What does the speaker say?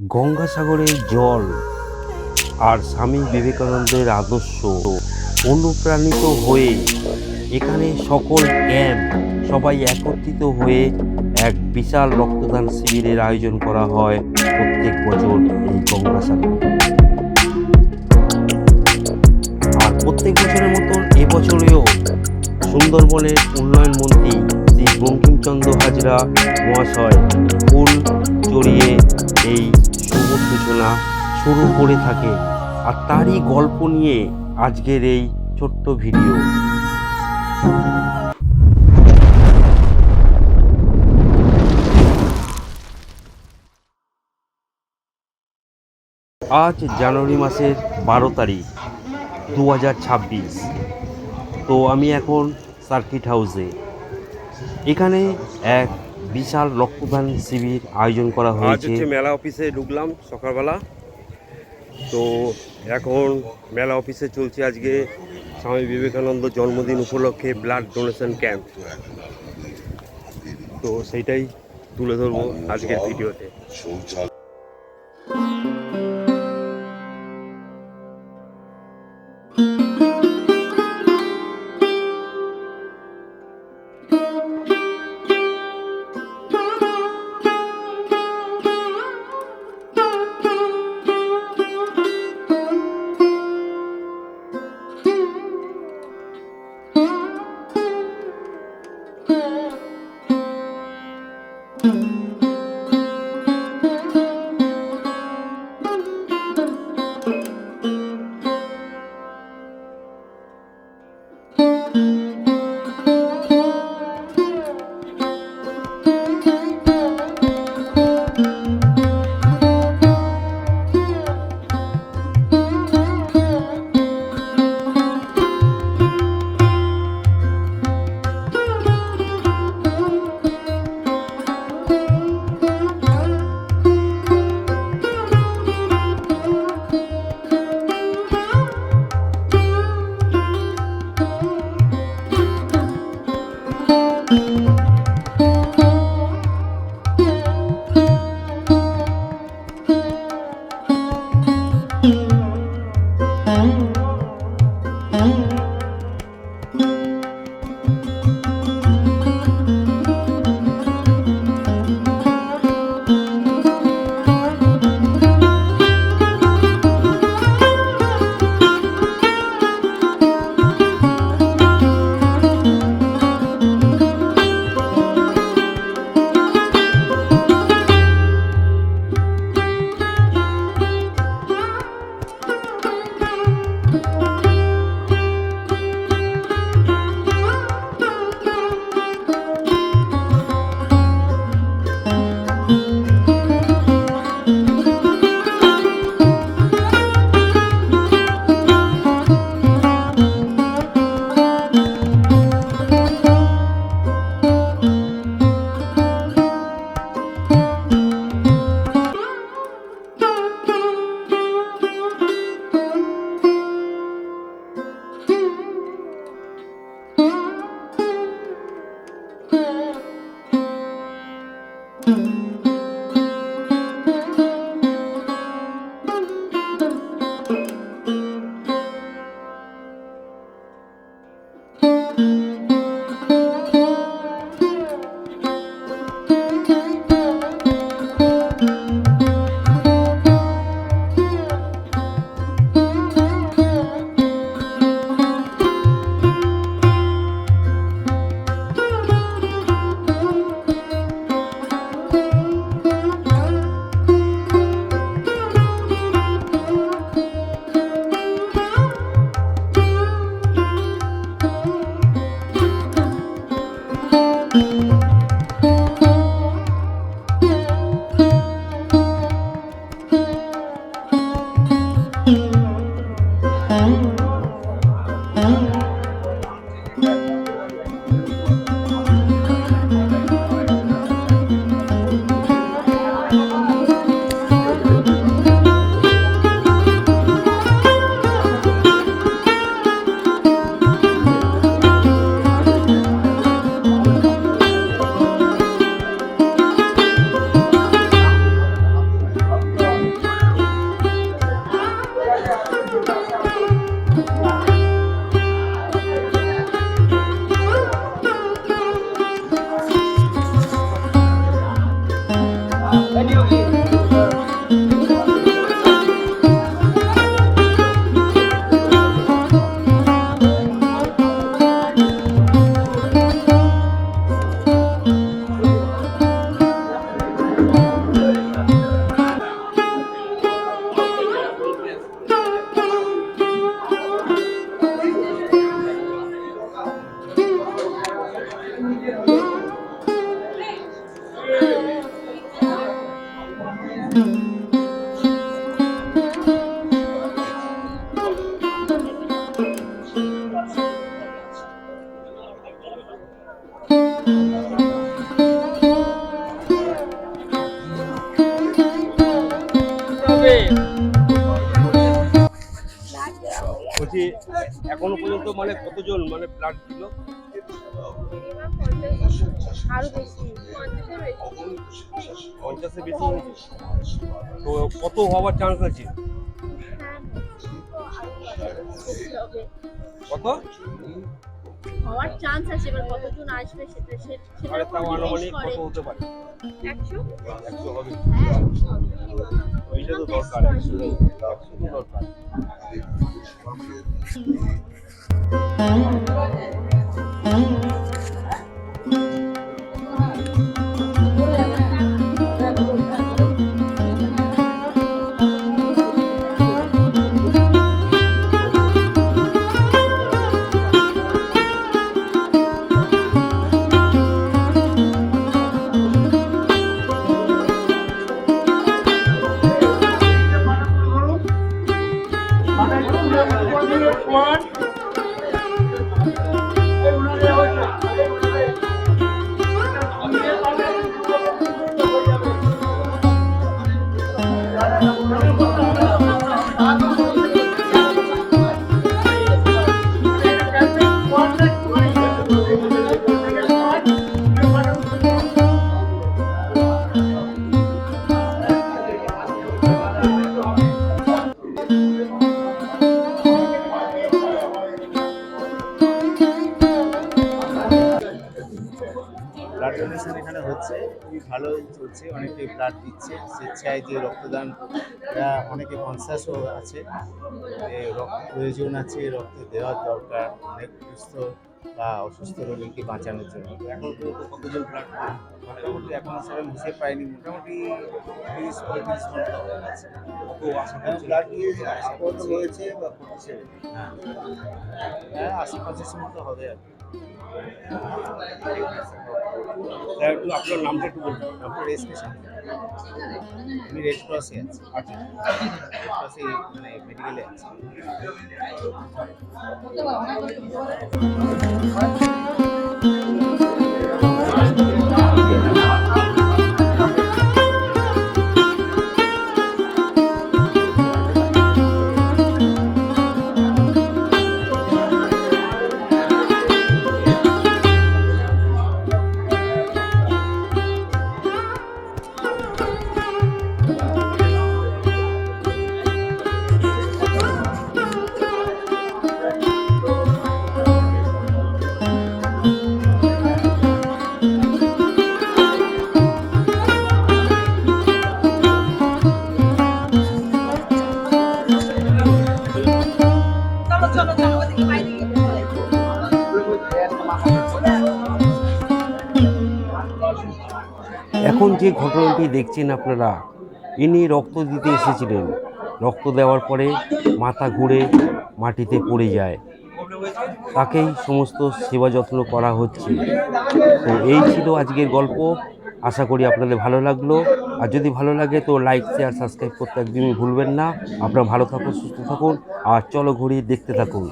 গঙ্গাসাগরের জল আর স্বামী বিবেকানন্দের আদর্শ অনুপ্রাণিত হয়ে এখানে সকল ক্যাম্প সবাই একত্রিত হয়ে এক বিশাল রক্তদান শিবিরের আয়োজন করা হয় প্রত্যেক বছর এই গঙ্গাসাগরে। আর প্রত্যেক বছরের মতন এবছরেও সুন্দরবনের উন্নয়ন মন্ত্রী শ্রী বঙ্কিমচন্দ্র হাজরা মহাশয় ফুল চড়িয়ে এই শুভ সূচনা শুরু করে থাকে। আর তারই গল্প নিয়ে আজকের এই ছোট্ট ভিডিও। আজ জানুয়ারি মাসের 12 তারিখ 2026। তো আমি এখন সার্কিট হাউসে। এখানে এক বিশাল রক্তদান শিবির আয়োজন করা হয়েছে। মেলা অফিসে ঢুকলাম সকালবেলা। তো এখন মেলা অফিসে চলছে আজকে স্বামী বিবেকানন্দ জন্মদিন উপলক্ষে ব্লাড ডোনেশন ক্যাম্প। তো সেইটাই তুলে ধরবো আজকের ভিডিওতে। বলছি এখনো পর্যন্ত মানে কতজন মানে ব্লাড দিল? আরো বেশি, 50-এর বেশি হয়েছে। তো কত হওয়ার চান্স আছে? কত হওয়ার চান্স আছে, এবার কতজন আসবে সেটা আরে তাও আনুমানিক কত হতে পারে? 100 100 হবে। হ্যাঁ ওইটা তো দরকার, 100 তো দরকার। ব্লাড ডোনেশন এখানে হচ্ছে, খুবই ভালো চলছে, অনেকে ব্লাড দিচ্ছে স্বেচ্ছায়। যে রক্তদান এরা অনেকে কনসাসও আছে যে রক্ত প্রয়োজন আছে, রক্ত দেওয়ার দরকার অনেক সুস্থ বা অসুস্থ রোগীকে বাঁচানোর জন্য। তো এখন পর্যন্ত কতজন ব্লাড মোটামুটি এখন সেরকম হিসেব পাইনি, মোটামুটি 30-35 মতো হয়ে গেছে। ব্লাড দিয়ে হয়েছে বা হচ্ছে, হ্যাঁ 80-85 মতো হবে আর কি। একটু আপনার নামটা একটু বলুন। Doctor S K Saha. আমি রেড ক্রসে আছি। আচ্ছা, রেড ক্রসে মানে মেডিকেলে আছি। এখন যে ঘটনাটি দেখছেন আপনারা, ইনি রক্ত দিতে এসেছিলেন। রক্ত দেওয়ার পরে মাথা ঘুরে মাটিতে পড়ে যায়, তাকেই সমস্ত সেবা যত্ন করা হচ্ছে। তো এই ছিল আজকের গল্প। আশা করি আপনাদের ভালো লাগলো। আর যদি ভালো লাগে তো লাইক, শেয়ার, সাবস্ক্রাইব করতে একদমই ভুলবেন না। আপনারা ভালো থাকুন, সুস্থ থাকুন, আর চলো ঘুরিয়ে দেখতে থাকুন।